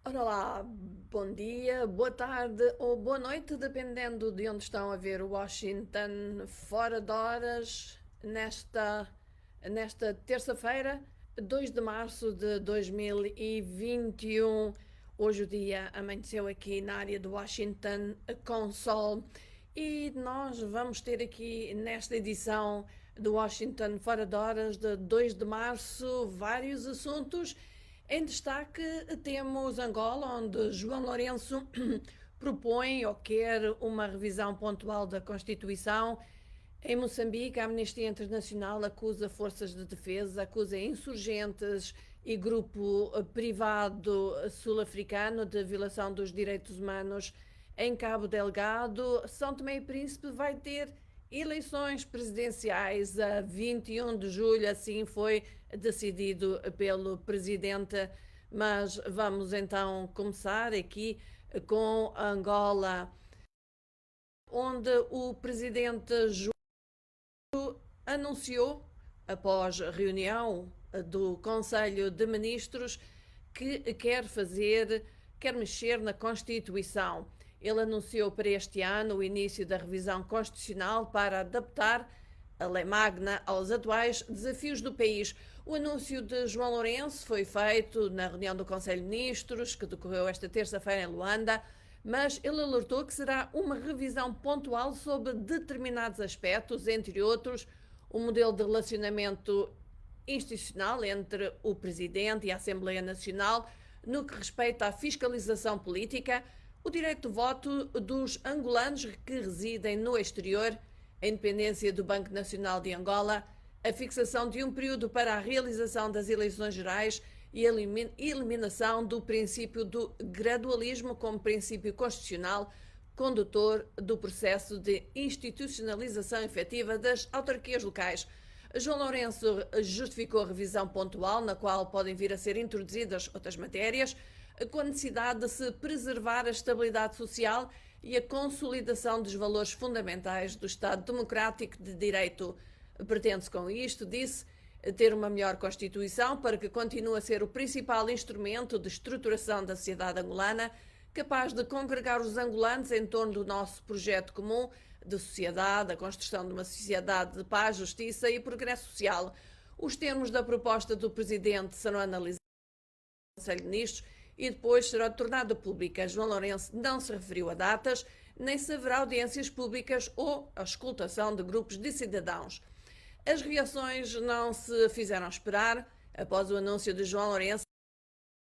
Ora lá, bom dia, boa tarde ou boa noite, dependendo de onde estão a ver Washington, fora de horas, nesta terça-feira, 2 de março de 2021. Hoje o dia amanheceu aqui na área de Washington com sol e nós vamos ter aqui nesta edição de Washington fora de horas de 2 de março vários assuntos. Em destaque temos Angola, onde João Lourenço propõe ou quer uma revisão pontual da Constituição. Em Moçambique, a Amnistia Internacional acusa forças de defesa, acusa insurgentes e grupo privado sul-africano de violação dos direitos humanos. Em Cabo Delgado, São Tomé e Príncipe vai ter eleições presidenciais a 21 de julho, assim foi decidido pelo presidente. Mas vamos então começar aqui com Angola, onde o presidente João anunciou, após reunião do Conselho de Ministros, que quer mexer na Constituição. Ele anunciou para este ano o início da revisão constitucional para adaptar a lei magna aos atuais desafios do país. O anúncio de João Lourenço foi feito na reunião do Conselho de Ministros, que decorreu esta terça-feira em Luanda, mas ele alertou que será uma revisão pontual sobre determinados aspectos, entre outros, o modelo de relacionamento institucional entre o Presidente e a Assembleia Nacional no que respeita à fiscalização política, o direito de voto dos angolanos que residem no exterior, a independência do Banco Nacional de Angola, a fixação de um período para a realização das eleições gerais e a eliminação do princípio do gradualismo como princípio constitucional condutor do processo de institucionalização efetiva das autarquias locais. João Lourenço justificou a revisão pontual, na qual podem vir a ser introduzidas outras matérias, com a necessidade de se preservar a estabilidade social e a consolidação dos valores fundamentais do Estado Democrático de Direito. Pretende-se com isto, disse, ter uma melhor Constituição para que continue a ser o principal instrumento de estruturação da sociedade angolana, capaz de congregar os angolanos em torno do nosso projeto comum de sociedade, a construção de uma sociedade de paz, justiça e progresso social. Os termos da proposta do Presidente serão analisados no Conselho de Ministros e depois será tornada pública. João Lourenço não se referiu a datas, nem se haverá audiências públicas ou a escutação de grupos de cidadãos. As reações não se fizeram esperar. Após o anúncio de João Lourenço,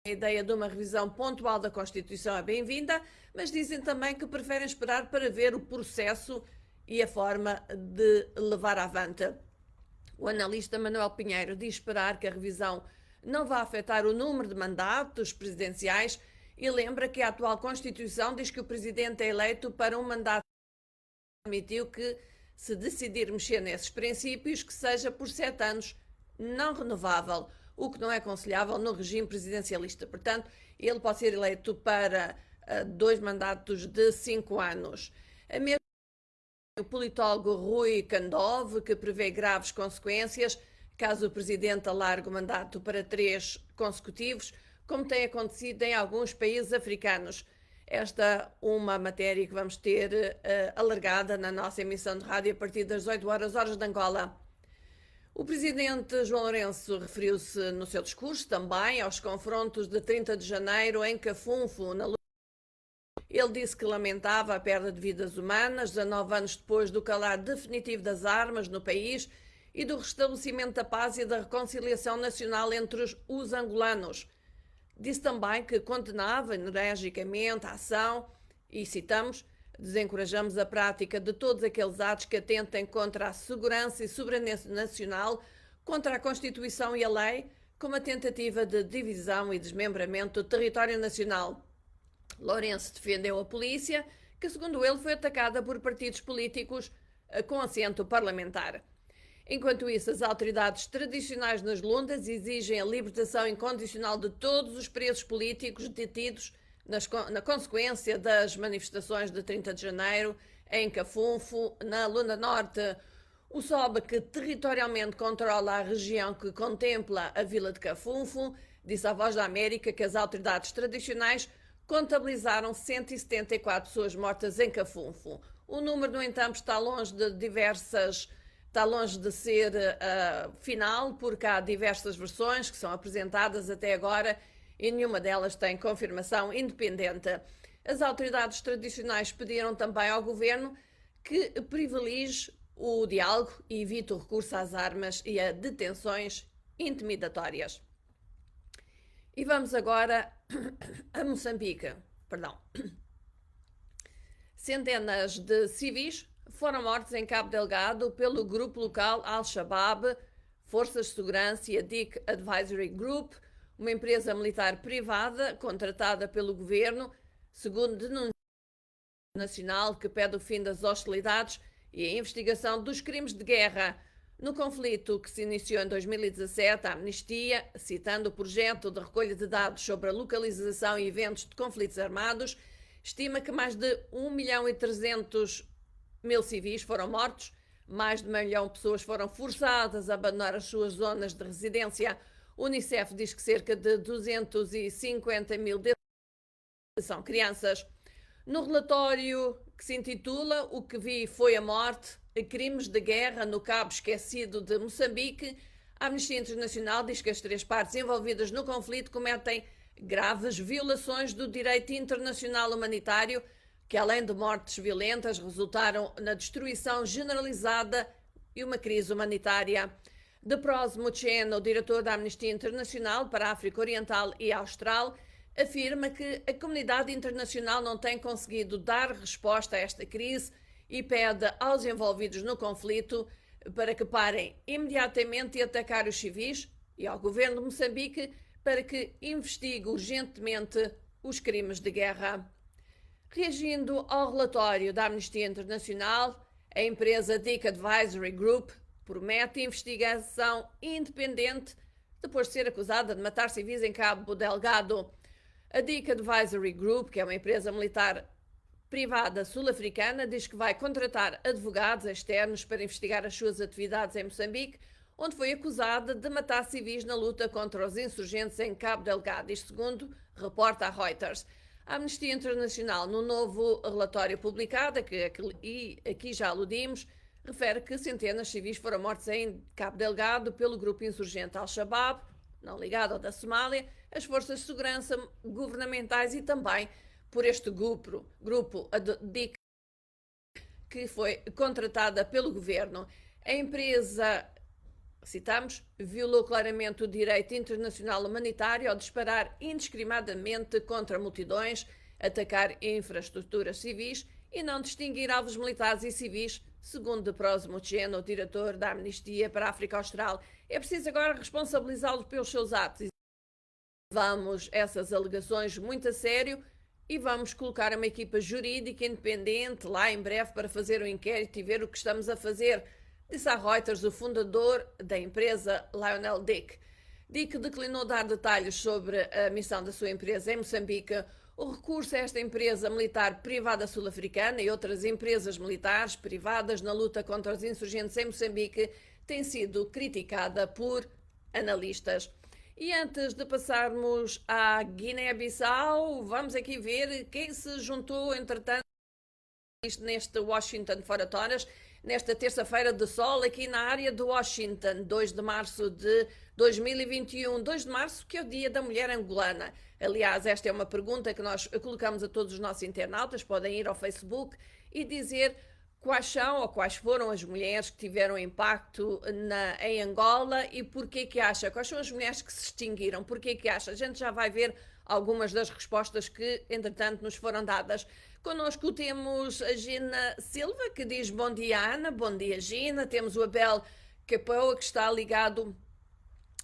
a ideia de uma revisão pontual da Constituição é bem-vinda, mas dizem também que preferem esperar para ver o processo e a forma de levar avante. O analista Manuel Pinheiro diz esperar que a revisão não vai afetar o número de mandatos presidenciais e lembra que a atual Constituição diz que o Presidente é eleito para um mandato. Admitiu que, se decidir mexer nesses princípios, que seja por 7 anos, não renovável, o que não é aconselhável no regime presidencialista. Portanto, ele pode ser eleito para 2 mandatos de 5 anos. A mesma o politólogo Rui Kandov, que prevê graves consequências caso o Presidente alargue o mandato para 3 consecutivos, como tem acontecido em alguns países africanos. Esta uma matéria que vamos ter alargada na nossa emissão de rádio a partir das 18 horas de Angola. O Presidente João Lourenço referiu-se no seu discurso também aos confrontos de 30 de janeiro em Cafunfo, na Lua. Ele disse que lamentava a perda de vidas humanas, 19 anos depois do calar definitivo das armas no país e do restabelecimento da paz e da reconciliação nacional entre os angolanos. Disse também que condenava energicamente a ação e, citamos, desencorajamos a prática de todos aqueles atos que atentem contra a segurança e soberania nacional, contra a Constituição e a lei, como a tentativa de divisão e desmembramento do território nacional. Lourenço defendeu a polícia, que segundo ele foi atacada por partidos políticos com assento parlamentar. Enquanto isso, as autoridades tradicionais nas Lundas exigem a libertação incondicional de todos os presos políticos detidos na consequência das manifestações de 30 de janeiro em Cafunfo, na Lunda Norte. O SOB, que territorialmente controla a região que contempla a vila de Cafunfo, disse à Voz da América que as autoridades tradicionais contabilizaram 174 pessoas mortas em Cafunfo. O número, no entanto, está longe de ser final, porque há diversas versões que são apresentadas até agora e nenhuma delas tem confirmação independente. As autoridades tradicionais pediram também ao governo que privilegie o diálogo e evite o recurso às armas e a detenções intimidatórias. E vamos agora a Moçambique. Perdão. Centenas de civis foram mortos em Cabo Delgado pelo grupo local Al-Shabaab, Forças de Segurança e a DIC Advisory Group, uma empresa militar privada contratada pelo governo, segundo denúncia nacional que pede o fim das hostilidades e a investigação dos crimes de guerra. No conflito que se iniciou em 2017, a Amnistia, citando o projeto de recolha de dados sobre a localização e eventos de conflitos armados, estima que mais de 1.300.000 civis foram mortos, mais de 1 milhão de pessoas foram forçadas a abandonar as suas zonas de residência. O Unicef diz que cerca de 250.000 são crianças. No relatório que se intitula O que vi foi a morte, crimes de guerra no Cabo Esquecido de Moçambique, a Amnistia Internacional diz que as três partes envolvidas no conflito cometem graves violações do direito internacional humanitário, que além de mortes violentas resultaram na destruição generalizada e uma crise humanitária. Depros Mucheno, diretor da Amnistia Internacional para a África Oriental e Austral, afirma que a comunidade internacional não tem conseguido dar resposta a esta crise e pede aos envolvidos no conflito para que parem imediatamente de atacar os civis e ao governo de Moçambique para que investigue urgentemente os crimes de guerra. Reagindo ao relatório da Amnistia Internacional, a empresa DIC Advisory Group promete investigação independente depois de ser acusada de matar civis em Cabo Delgado. A DIC Advisory Group, que é uma empresa militar privada sul-africana, diz que vai contratar advogados externos para investigar as suas atividades em Moçambique, onde foi acusada de matar civis na luta contra os insurgentes em Cabo Delgado, isto segundo reporta a Reuters. A Amnistia Internacional, no novo relatório publicado, e aqui já aludimos, refere que centenas de civis foram mortos em Cabo Delgado pelo grupo insurgente Al-Shabaab, não ligado ao da Somália, as forças de segurança governamentais e também por este grupo DIC, que foi contratada pelo governo. A empresa, citamos, violou claramente o direito internacional humanitário ao disparar indiscriminadamente contra multidões, atacar infraestruturas civis e não distinguir alvos militares e civis, segundo Depros Mucheno, diretor da Amnistia para a África Austral. É preciso agora responsabilizá-los pelos seus atos. Vamos essas alegações muito a sério e vamos colocar uma equipa jurídica independente lá em breve para fazer um inquérito e ver o que estamos a fazer, disse à Reuters o fundador da empresa, Lionel Dick. Dick declinou dar detalhes sobre a missão da sua empresa em Moçambique. O recurso a esta empresa militar privada sul-africana e outras empresas militares privadas na luta contra os insurgentes em Moçambique tem sido criticada por analistas. E antes de passarmos à Guiné-Bissau, vamos aqui ver quem se juntou, entretanto, neste Washington Fora Toras, nesta terça-feira de sol, aqui na área de Washington, 2 de março de 2021. 2 de março, que é o Dia da Mulher Angolana. Aliás, esta é uma pergunta que nós colocamos a todos os nossos internautas, podem ir ao Facebook e dizer quais são ou quais foram as mulheres que tiveram impacto em Angola e porquê que acha, quais são as mulheres que se extinguiram, porquê que acha. A gente já vai ver algumas das respostas que, entretanto, nos foram dadas. Connosco temos a Gina Silva, que diz bom dia, Ana, bom dia, Gina. Temos o Abel Capoa, que está ligado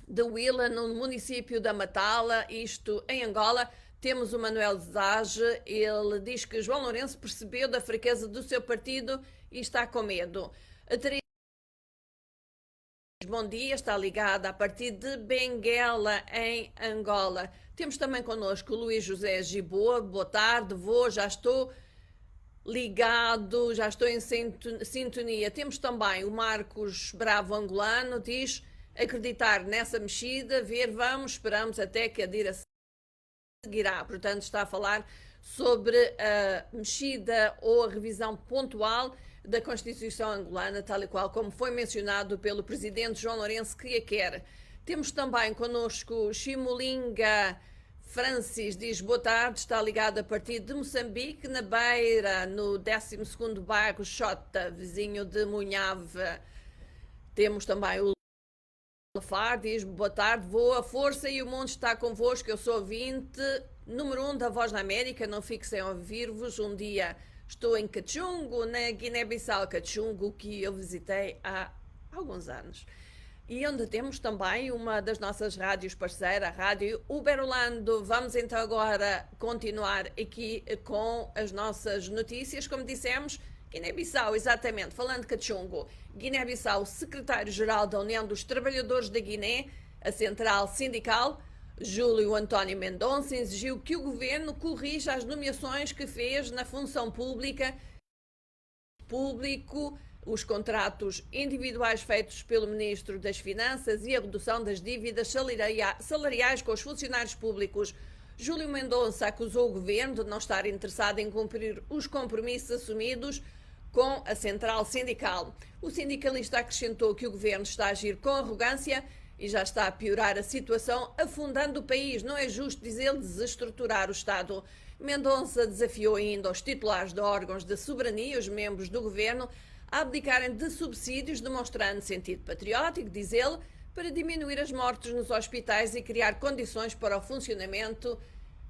de Huila, no município da Matala, isto em Angola. Temos o Manuel Zage, ele diz que João Lourenço percebeu da fraqueza do seu partido e está com medo. A Teresa, bom dia, está ligada a partir de Benguela, em Angola. Temos também connosco o Luís José Giboa, boa tarde, já estou ligado, já estou em sintonia. Temos também o Marcos Bravo Angolano, diz acreditar nessa mexida, ver, vamos, esperamos até que a direção seguirá. Portanto, está a falar sobre a mexida ou a revisão pontual da Constituição angolana, tal e qual como foi mencionado pelo presidente João Lourenço, que a quer. Temos também connosco Chimulinga Francis, diz boa tarde, está ligado a partir de Moçambique, na Beira, no 12º bairro Xota, vizinho de Munhave. Temos também o Lafar, diz boa tarde, boa força e o mundo está convosco, eu sou ouvinte número 1 da Voz na América, não fico sem ouvir-vos. Um dia estou em Cachungo, na Guiné-Bissau, Cachungo, que eu visitei há alguns anos. E onde temos também uma das nossas rádios parceira, a Rádio Uberlando. Vamos então agora continuar aqui com as nossas notícias. Como dissemos, Guiné-Bissau, exatamente, falando de Cachungo, Guiné-Bissau, secretário-geral da União dos Trabalhadores da Guiné, a central sindical, Júlio António Mendonça, exigiu que o governo corrija as nomeações que fez na função público, os contratos individuais feitos pelo Ministro das Finanças e a redução das dívidas salariais com os funcionários públicos. Júlio Mendonça acusou o governo de não estar interessado em cumprir os compromissos assumidos com a central sindical. O sindicalista acrescentou que o governo está a agir com arrogância e já está a piorar a situação, afundando o país. Não é justo, diz ele, desestruturar o Estado. Mendonça desafiou ainda os titulares de órgãos de soberania, os membros do governo, a abdicarem de subsídios, demonstrando sentido patriótico, diz ele, para diminuir as mortes nos hospitais e criar condições para o funcionamento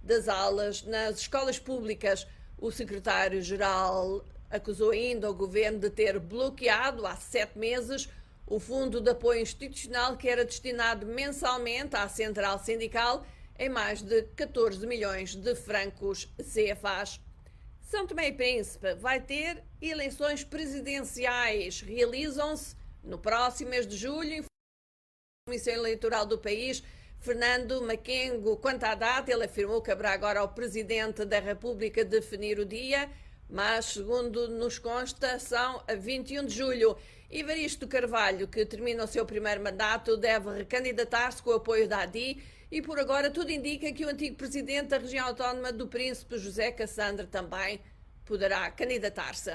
das aulas nas escolas públicas. O secretário-geral acusou ainda o governo de ter bloqueado há 7 meses o fundo de apoio institucional que era destinado mensalmente à central sindical em mais de 14 milhões de francos CFAs. São Tomé e Príncipe vai ter eleições presidenciais. Realizam-se no próximo mês de julho. A Comissão Eleitoral do país, Fernando Maquengo, quanto à data, ele afirmou que haverá agora ao Presidente da República definir o dia, mas, segundo nos consta, são a 21 de julho. Evaristo Carvalho, que termina o seu primeiro mandato, deve recandidatar-se com o apoio da ADI e, por agora, tudo indica que o antigo Presidente da Região Autónoma do Príncipe, José Cassandra, também poderá candidatar-se.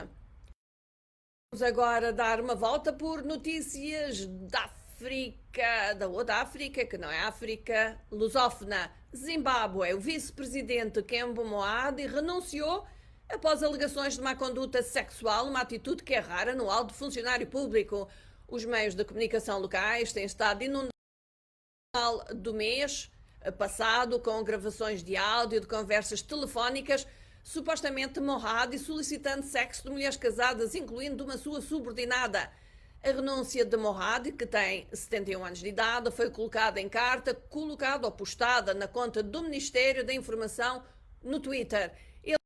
Vamos agora dar uma volta por notícias da África, da outra África, que não é África lusófona. Zimbábue, o vice-presidente Kembo Moadi renunciou após alegações de má conduta sexual, uma atitude que é rara no alto funcionário público. Os meios de comunicação locais têm estado inundados do mês passado com gravações de áudio de conversas telefónicas, supostamente Moadi solicitando sexo de mulheres casadas, incluindo uma sua subordinada. A renúncia de Moadi, que tem 71 anos de idade, foi colocada em carta, colocada ou postada na conta do Ministério da Informação no Twitter. Ele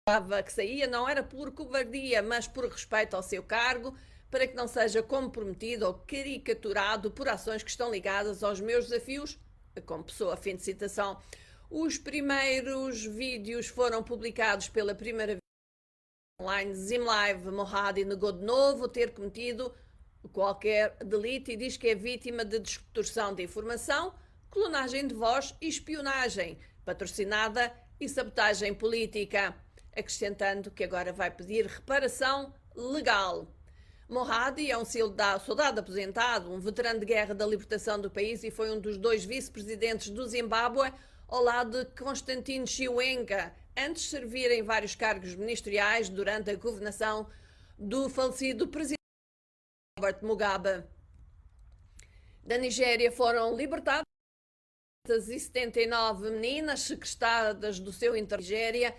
falava que saía não era por covardia, mas por respeito ao seu cargo, para que não seja comprometido ou caricaturado por ações que estão ligadas aos meus desafios como pessoa. Fim de citação. Os primeiros vídeos foram publicados pela primeira vez online. ZimLive. Moadi negou de novo ter cometido qualquer delito e diz que é vítima de distorção de informação, clonagem de voz e espionagem patrocinada e sabotagem política, acrescentando que agora vai pedir reparação legal. Moadi é um soldado aposentado, um veterano de guerra da libertação do país e foi um dos 2 vice-presidentes do Zimbábue ao lado de Constantino Chiwenga, antes de servir em vários cargos ministeriais durante a governação do falecido presidente Robert Mugabe. Da Nigéria foram libertadas 79 meninas sequestradas do seu interior. Nigéria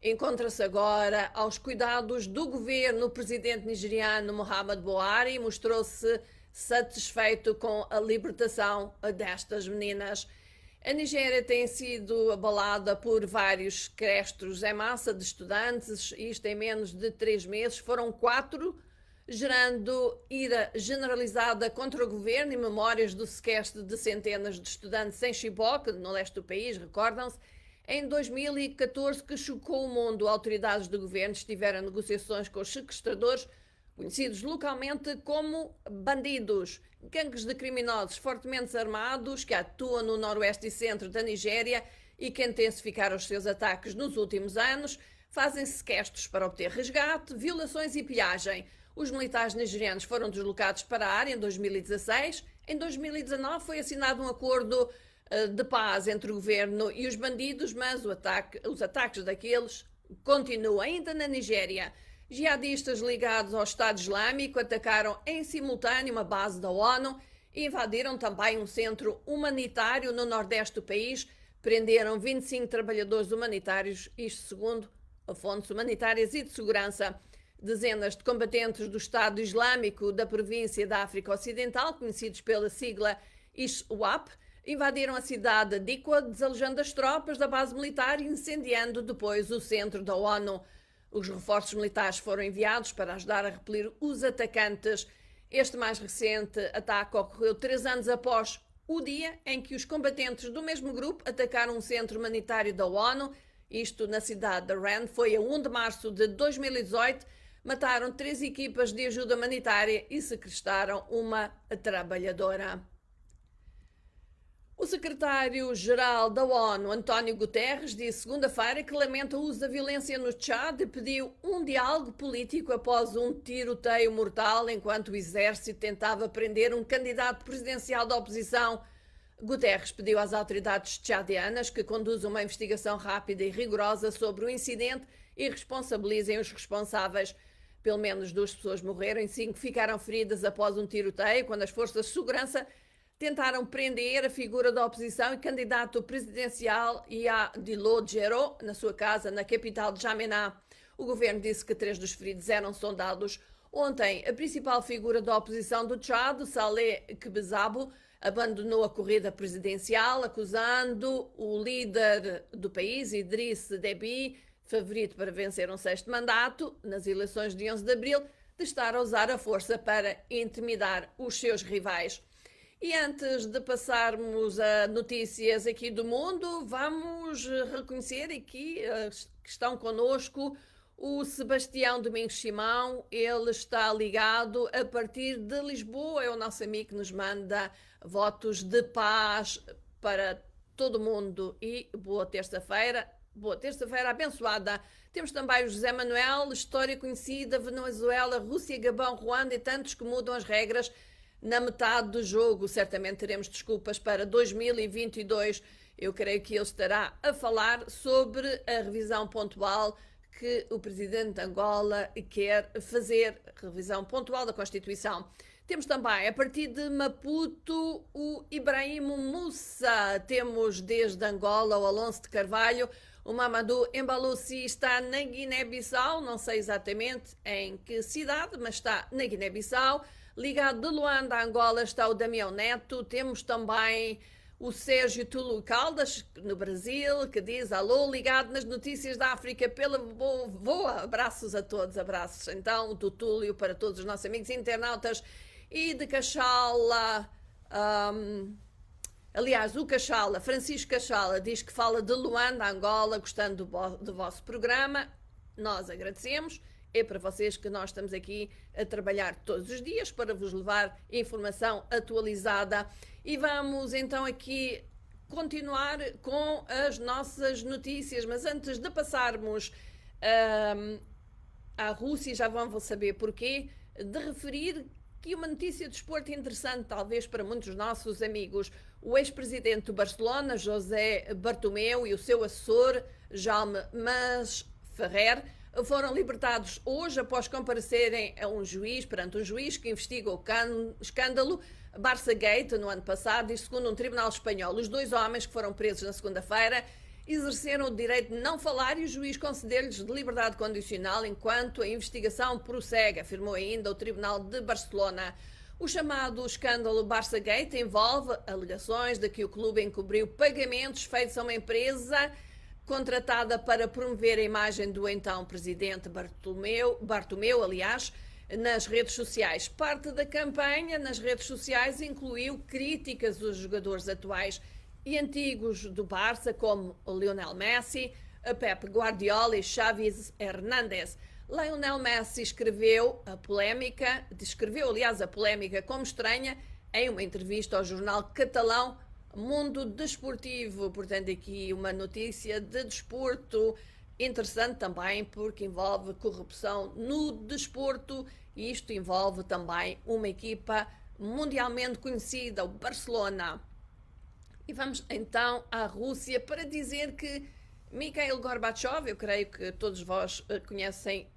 encontra-se agora aos cuidados do governo. O presidente nigeriano Muhammadu Buhari mostrou-se satisfeito com a libertação destas meninas. A Nigéria tem sido abalada por vários sequestros em massa de estudantes, isto em menos de 3 meses. Foram 4, gerando ira generalizada contra o governo e memórias do sequestro de centenas de estudantes em Chibok, no leste do país, recordam-se. em 2014 que chocou o mundo. Autoridades do governo estiveram em negociações com os sequestradores, conhecidos localmente como bandidos, gangues de criminosos fortemente armados que atuam no noroeste e centro da Nigéria e que intensificaram os seus ataques nos últimos anos, fazem sequestros para obter resgate, violações e pilhagem. Os militares nigerianos foram deslocados para a área em 2016. Em 2019 foi assinado um acordo de paz entre o governo e os bandidos, mas os ataques daqueles continuam. Ainda na Nigéria, jihadistas ligados ao Estado Islâmico atacaram em simultâneo uma base da ONU e invadiram também um centro humanitário no nordeste do país. Prenderam 25 trabalhadores humanitários, isto segundo fontes humanitárias e de segurança. Dezenas de combatentes do Estado Islâmico da província da África Ocidental, conhecidos pela sigla ISWAP, invadiram a cidade de Dikwa, desalojando as tropas da base militar e incendiando depois o centro da ONU. Os reforços militares foram enviados para ajudar a repelir os atacantes. Este mais recente ataque ocorreu 3 anos após o dia em que os combatentes do mesmo grupo atacaram um centro humanitário da ONU, isto na cidade de Rand. Foi a 1 de março de 2018. Mataram 3 equipas de ajuda humanitária e sequestraram uma trabalhadora. O secretário-geral da ONU, António Guterres, disse segunda-feira que lamenta o uso da violência no Tchad e pediu um diálogo político após um tiroteio mortal enquanto o exército tentava prender um candidato presidencial da oposição. Guterres pediu às autoridades tchadianas que conduzam uma investigação rápida e rigorosa sobre o incidente e responsabilizem os responsáveis. Pelo menos 2 pessoas morreram e 5 ficaram feridas após um tiroteio, quando as forças de segurança tentaram prender a figura da oposição e candidato presidencial Yadilo Djero na sua casa na capital de Jamená. O governo disse que 3 dos feridos eram sondados. Ontem, a principal figura da oposição do Tchad, Saleh Kebezabo, abandonou a corrida presidencial, acusando o líder do país, Idriss Déby, favorito para vencer um 6º mandato nas eleições de 11 de abril, de estar a usar a força para intimidar os seus rivais. E antes de passarmos a notícias aqui do mundo, vamos reconhecer aqui que estão connosco o Sebastião Domingos Simão. Ele está ligado a partir de Lisboa, é o nosso amigo que nos manda votos de paz para todo o mundo e boa terça-feira abençoada. Temos também o José Manuel, história conhecida, Venezuela, Rússia, Gabão, Ruanda e tantos que mudam as regras na metade do jogo. Certamente teremos desculpas para 2022. Eu creio que ele estará a falar sobre a revisão pontual que o presidente de Angola quer fazer, revisão pontual da Constituição. Temos também, a partir de Maputo, o Ibrahim Moussa. Temos desde Angola o Alonso de Carvalho. O Mamadou Embaloussi está na Guiné-Bissau, não sei exatamente em que cidade, mas está na Guiné-Bissau. Ligado de Luanda a Angola está o Damião Neto. Temos também o Sérgio Túlio Caldas, no Brasil, que diz alô, ligado nas notícias da África pela boa. Abraços a todos, abraços. Então, do Túlio para todos os nossos amigos internautas. E de Cachala, aliás, o Cachala, Francisco Cachala, diz que fala de Luanda, Angola, gostando do vosso programa. Nós agradecemos. É para vocês que nós estamos aqui a trabalhar todos os dias para vos levar informação atualizada. E vamos então aqui continuar com as nossas notícias. Mas antes de passarmos à Rússia, já vão saber porquê, de referir que uma notícia de desporto interessante, talvez para muitos dos nossos amigos. O ex-presidente do Barcelona, José Bartomeu, e o seu assessor, Jaume Masferrer, foram libertados hoje após comparecerem perante um juiz que investiga o escândalo Barça Gate no ano passado. E segundo um tribunal espanhol, os 2 homens que foram presos na segunda-feira exerceram o direito de não falar e o juiz concedeu-lhes de liberdade condicional enquanto a investigação prossegue, afirmou ainda o Tribunal de Barcelona. O chamado escândalo Barça Gate envolve alegações de que o clube encobriu pagamentos feitos a uma empresa contratada para promover a imagem do então presidente Bartomeu, aliás, nas redes sociais. Parte da campanha nas redes sociais incluiu críticas aos jogadores atuais e antigos do Barça, como Lionel Messi, Pep Guardiola e Xavi Hernández. Lionel Messi descreveu, aliás, a polémica como estranha em uma entrevista ao jornal catalão Mundo Desportivo. Portanto, aqui uma notícia de desporto interessante também, porque envolve corrupção no desporto e isto envolve também uma equipa mundialmente conhecida, o Barcelona. E vamos então à Rússia para dizer que Mikhail Gorbachev, eu creio que todos vós conhecem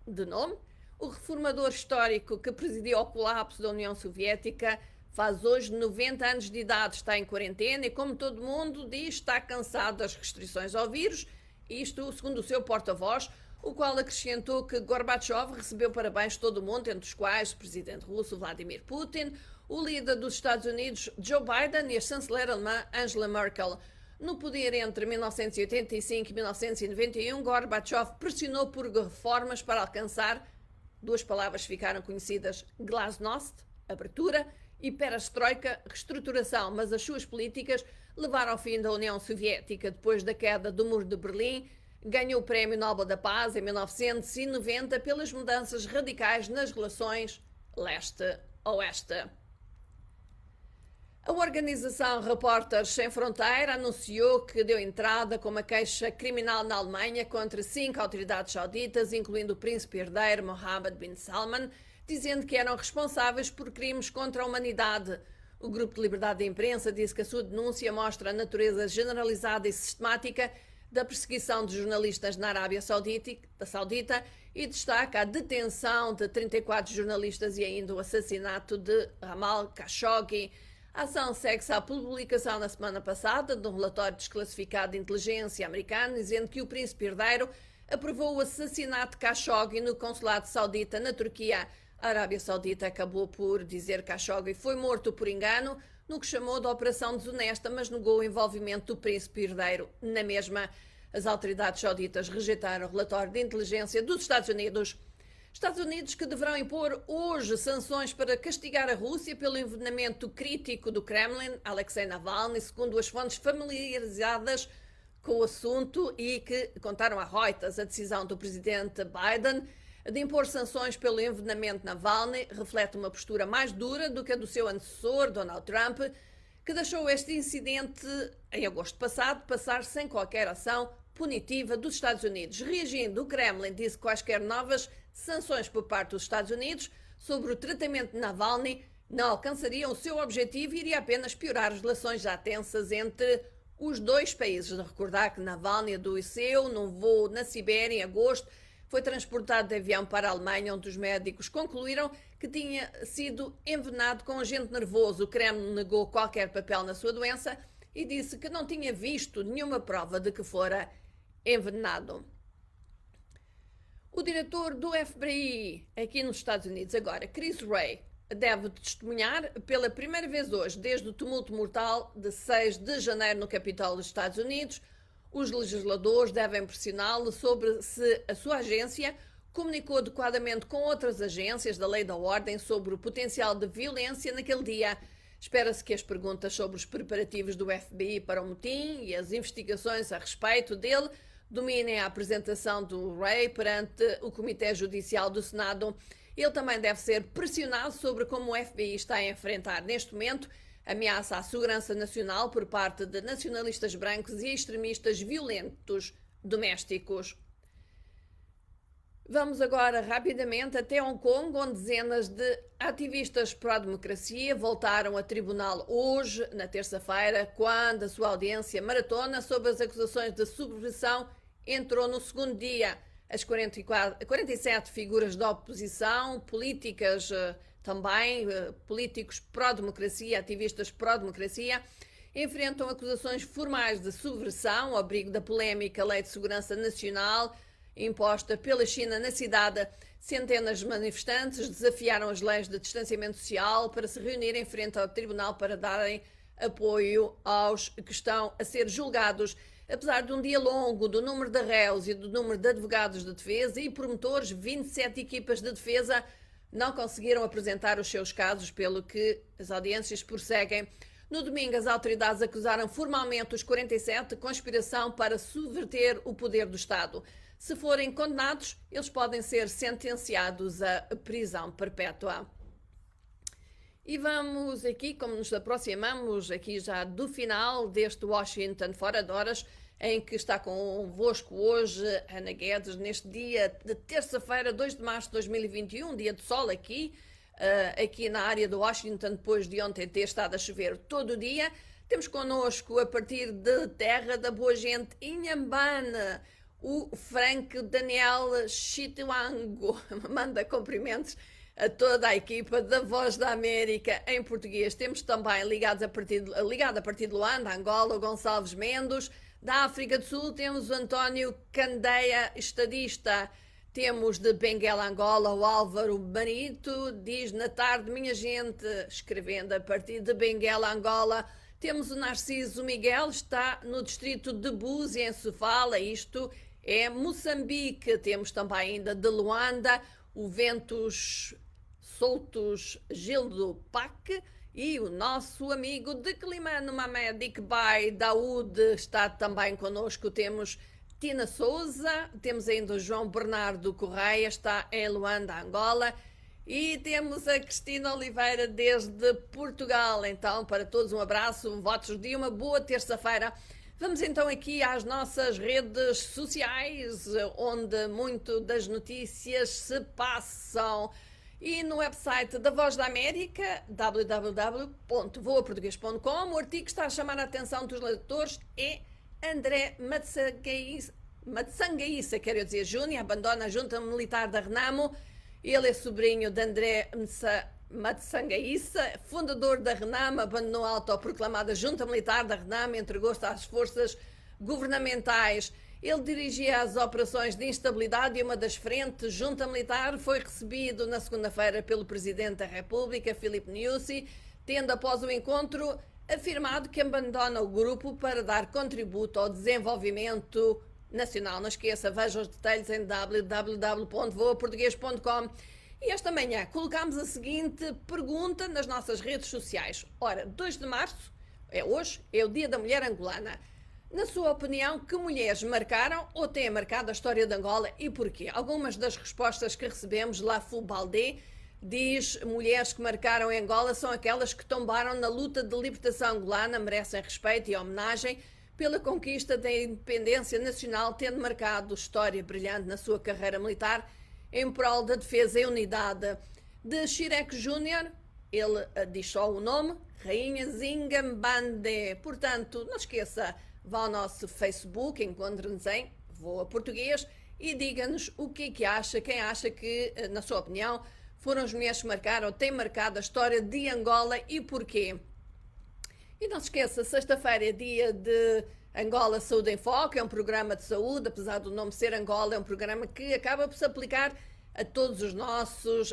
de nome, o reformador histórico que presidiu ao colapso da União Soviética, faz hoje 90 anos de idade, está em quarentena e, como todo mundo diz, está cansado das restrições ao vírus, isto segundo o seu porta-voz, o qual acrescentou que Gorbachev recebeu parabéns de todo o mundo, entre os quais o presidente russo Vladimir Putin, o líder dos Estados Unidos Joe Biden e a chanceler alemã Angela Merkel. No poder entre 1985 e 1991, Gorbachev pressionou por reformas para alcançar, duas palavras ficaram conhecidas, glasnost, abertura, e perestroika, reestruturação, mas as suas políticas levaram ao fim da União Soviética. Depois da queda do Muro de Berlim, ganhou o Prémio Nobel da Paz em 1990 pelas mudanças radicais nas relações leste-oeste. A organização Reporters Sem Fronteira anunciou que deu entrada com uma queixa criminal na Alemanha contra 5 autoridades sauditas, incluindo o príncipe herdeiro Mohammed bin Salman, dizendo que eram responsáveis por crimes contra a humanidade. O Grupo de Liberdade da Imprensa disse que a sua denúncia mostra a natureza generalizada e sistemática da perseguição de jornalistas na Arábia Saudita e destaca a detenção de 34 jornalistas e ainda o assassinato de Jamal Khashoggi. A ação segue-se à publicação na semana passada de um relatório desclassificado de inteligência americano, dizendo que o príncipe herdeiro aprovou o assassinato de Khashoggi no consulado saudita na Turquia. A Arábia Saudita acabou por dizer que Khashoggi foi morto por engano, no que chamou de operação desonesta, mas negou o envolvimento do príncipe herdeiro na mesma. As autoridades sauditas rejeitaram o relatório de inteligência dos Estados Unidos. Estados Unidos que deverão impor hoje sanções para castigar a Rússia pelo envenenamento crítico do Kremlin, Alexei Navalny, segundo as fontes familiarizadas com o assunto e que contaram a Reuters. A decisão do presidente Biden de impor sanções pelo envenenamento de Navalny reflete uma postura mais dura do que a do seu antecessor, Donald Trump, que deixou este incidente, em agosto passado, passar sem qualquer ação punitiva dos Estados Unidos. Reagindo, o Kremlin disse que quaisquer novas sanções por parte dos Estados Unidos sobre o tratamento de Navalny não alcançariam o seu objetivo e iria apenas piorar as relações já tensas entre os dois países. De recordar que Navalny adoeceu num voo na Sibéria em agosto, foi transportado de avião para a Alemanha, onde os médicos concluíram que tinha sido envenenado com agente nervoso. O Kremlin negou qualquer papel na sua doença e disse que não tinha visto nenhuma prova de que fora envenenado. O diretor do FBI, aqui nos Estados Unidos agora, Chris Wray, deve testemunhar pela primeira vez hoje, desde o tumulto mortal de 6 de janeiro no Capitólio dos Estados Unidos. Os legisladores devem pressioná-lo sobre se a sua agência comunicou adequadamente com outras agências da lei da ordem sobre o potencial de violência naquele dia. Espera-se que as perguntas sobre os preparativos do FBI para o motim e as investigações a respeito dele dominem a apresentação do Wray perante o Comitê Judicial do Senado. Ele também deve ser pressionado sobre como o FBI está a enfrentar neste momento ameaça à segurança nacional por parte de nacionalistas brancos e extremistas violentos domésticos. Vamos agora rapidamente até Hong Kong, onde dezenas de ativistas pró-democracia voltaram a tribunal hoje, na terça-feira, quando a sua audiência maratona sobre as acusações de subversão entrou no segundo dia. As 47 figuras da oposição, políticas também, políticos pró-democracia, ativistas pró-democracia, enfrentam acusações formais de subversão ao abrigo da polémica Lei de Segurança Nacional imposta pela China na cidade. Centenas de manifestantes desafiaram as leis de distanciamento social para se reunirem frente ao tribunal para darem apoio aos que estão a ser julgados. Apesar de um dia longo, do número de réus e do número de advogados de defesa e promotores, 27 equipas de defesa não conseguiram apresentar os seus casos, pelo que as audiências prosseguem. No domingo, as autoridades acusaram formalmente os 47 de conspiração para subverter o poder do Estado. Se forem condenados, eles podem ser sentenciados à prisão perpétua. E vamos aqui, como nos aproximamos aqui já do final deste Washington Fora de Horas, em que está convosco hoje Ana Guedes, neste dia de terça-feira, 2 de março de 2021, dia de sol aqui na área de Washington, depois de ontem ter estado a chover todo o dia. Temos connosco, a partir de terra da boa gente, Inhambane, o Frank Daniel Chituango. Manda cumprimentos a toda a equipa da Voz da América em português. Temos também ligado a partir de Luanda, Angola, o Gonçalves Mendes. Da África do Sul temos o António Candeia, estadista. Temos de Benguela, Angola, o Álvaro Barito, diz na tarde, minha gente, escrevendo a partir de Benguela, Angola. Temos o Narciso Miguel, está no distrito de Buzi, em Sofala, isto é Moçambique. Temos também ainda de Luanda, o Ventos Soltos Gildo Pac, e o nosso amigo de Climano Mamed Iqbai Daoud está também connosco. Temos Tina Souza, temos ainda o João Bernardo Correia, está em Luanda, Angola, e temos a Cristina Oliveira desde Portugal. Então, para todos um abraço, votos de uma boa terça-feira. Vamos então aqui às nossas redes sociais, onde muito das notícias se passam. E no website da Voz da América, www.voaportugues.com, o artigo que está a chamar a atenção dos leitores é André Matsangaíça, quero dizer, Júnior, abandona a junta militar da Renamo. Ele é sobrinho de André Matsangaíça, fundador da Renamo, abandonou a autoproclamada junta militar da Renamo e entregou-se às forças governamentais. Ele dirigia as operações de instabilidade e uma das frentes, junta militar, foi recebido na segunda-feira pelo Presidente da República, Filipe Nyusi, tendo após o encontro afirmado que abandona o grupo para dar contributo ao desenvolvimento nacional. Não esqueça, veja os detalhes em www.voaportugues.com. E esta manhã colocámos a seguinte pergunta nas nossas redes sociais. Ora, 2 de março, é hoje, é o Dia da Mulher Angolana. Na sua opinião, que mulheres marcaram ou têm marcado a história de Angola e porquê? Algumas das respostas que recebemos, Lafu Baldé diz: mulheres que marcaram Angola são aquelas que tombaram na luta de libertação angolana, merecem respeito e homenagem pela conquista da independência nacional, tendo marcado história brilhante na sua carreira militar em prol da defesa e unidade. De Chirek Júnior, ele diz só o nome, Rainha Zingambande. Portanto, não esqueça, vá ao nosso Facebook, encontre-nos em Voa Português e diga-nos o que é que acha, quem acha que, na sua opinião, foram as mulheres que marcaram ou têm marcado a história de Angola e porquê. E não se esqueça, sexta-feira é dia de Angola Saúde em Foco, é um programa de saúde, apesar do nome ser Angola, é um programa que acaba por se aplicar a todos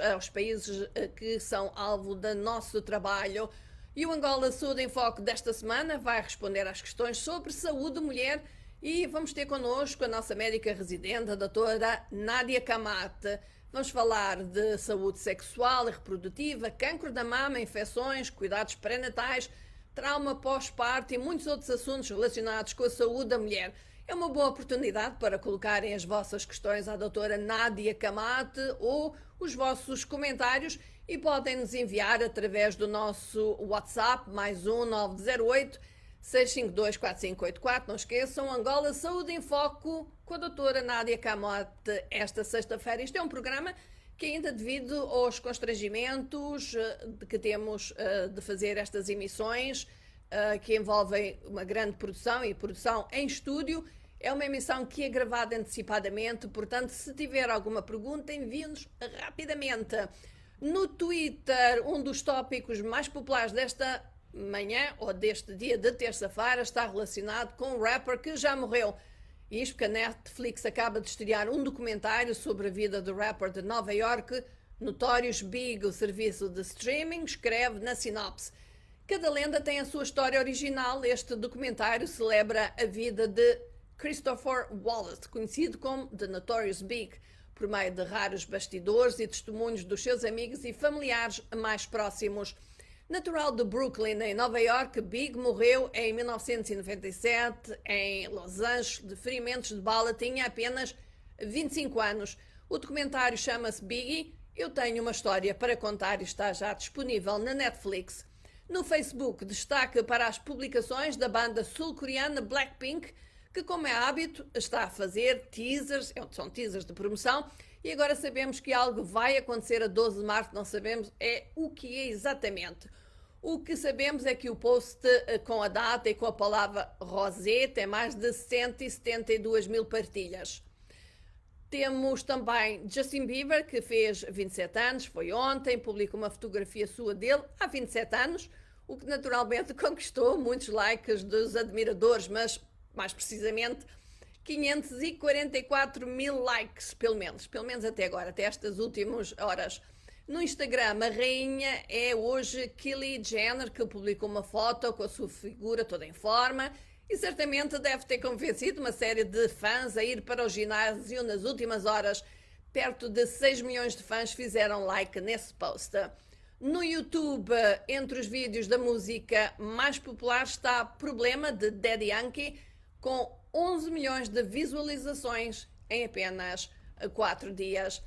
aos países que são alvo do nosso trabalho. E o Angola Saúde em Foco desta semana vai responder às questões sobre saúde mulher e vamos ter connosco a nossa médica residente, a doutora Nádia Camate. Vamos falar de saúde sexual e reprodutiva, cancro da mama, infecções, cuidados pré-natais, trauma pós-parto e muitos outros assuntos relacionados com a saúde da mulher. É uma boa oportunidade para colocarem as vossas questões à doutora Nádia Camate ou os vossos comentários e podem nos enviar através do nosso WhatsApp, +1 908 652 4584. Não esqueçam, Angola Saúde em Foco com a doutora Nádia Camate esta sexta-feira. Isto é um programa que ainda devido aos constrangimentos que temos de fazer estas emissões, que envolvem uma grande produção e produção em estúdio, é uma emissão que é gravada antecipadamente, portanto, se tiver alguma pergunta, envie-nos rapidamente. No Twitter, um dos tópicos mais populares desta manhã, ou deste dia de terça-feira, está relacionado com um rapper que já morreu. Isto porque a Netflix acaba de estrear um documentário sobre a vida do rapper de Nova York, Notorious Big. O serviço de streaming escreve na sinopse: cada lenda tem a sua história original. Este documentário celebra a vida de Christopher Wallace, conhecido como The Notorious Big, por meio de raros bastidores e testemunhos dos seus amigos e familiares mais próximos. Natural de Brooklyn, em Nova York, Big morreu em 1997 em Los Angeles de ferimentos de bala, tinha apenas 25 anos. O documentário chama-se Biggie, Eu Tenho Uma História para Contar e está já disponível na Netflix. No Facebook, destaque para as publicações da banda sul-coreana Blackpink, que, como é hábito, está a fazer teasers, são teasers de promoção, e agora sabemos que algo vai acontecer a 12 de março, não sabemos o que é exatamente. O que sabemos é que o post com a data e com a palavra Rosé tem mais de 172 mil partilhas. Temos também Justin Bieber, que fez 27 anos, foi ontem, publicou uma fotografia sua dele há 27 anos, o que naturalmente conquistou muitos likes dos admiradores, mas mais precisamente 544 mil likes, pelo menos até agora, até estas últimas horas. No Instagram, a rainha é hoje Kylie Jenner, que publicou uma foto com a sua figura toda em forma e certamente deve ter convencido uma série de fãs a ir para o ginásio nas últimas horas. Perto de 6 milhões de fãs fizeram like nesse post. No YouTube, entre os vídeos da música mais popular está Problema, de Daddy Yankee, com 11 milhões de visualizações em apenas 4 dias.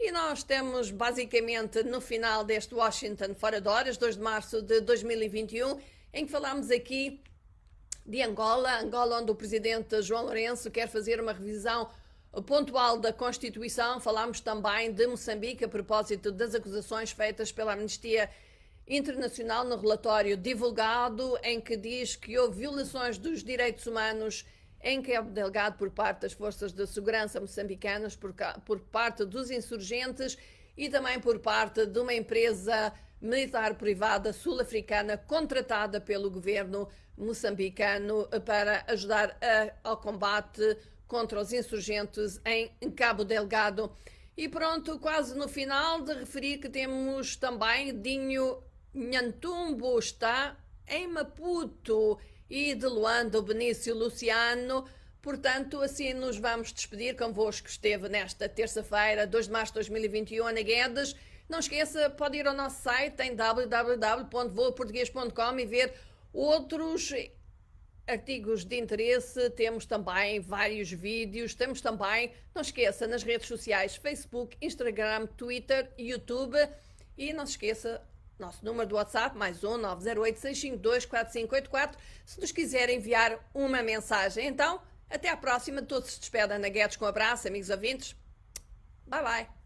E nós temos basicamente no final deste Washington Fora de Horas, 2 de março de 2021, em que falamos aqui de Angola, onde o presidente João Lourenço quer fazer uma revisão pontual da Constituição. Falámos também de Moçambique a propósito das acusações feitas pela Amnistia Internacional no relatório divulgado, em que diz que houve violações dos direitos humanos em Cabo Delgado por parte das forças de segurança moçambicanas, por parte dos insurgentes e também por parte de uma empresa militar privada sul-africana contratada pelo governo moçambicano para ajudar ao combate contra os insurgentes em Cabo Delgado. E pronto, quase no final, de referir que temos também Dinho Nhantumbo, está em Maputo, e de Luanda o Benício Luciano. Portanto, assim nos vamos despedir. Convosco esteve nesta terça-feira, 2 de março de 2021, Ana Guedes. Não esqueça, pode ir ao nosso site em www.voaportugues.com e ver outros artigos de interesse. Temos também vários vídeos. Temos também, não esqueça, nas redes sociais, Facebook, Instagram, Twitter, YouTube. E não se esqueça, nosso número do WhatsApp, mais 908-652-4584, se nos quiser enviar uma mensagem. Então, até à próxima. Todos se despedem, Ana Guedes, com um abraço, amigos ouvintes. Bye, bye.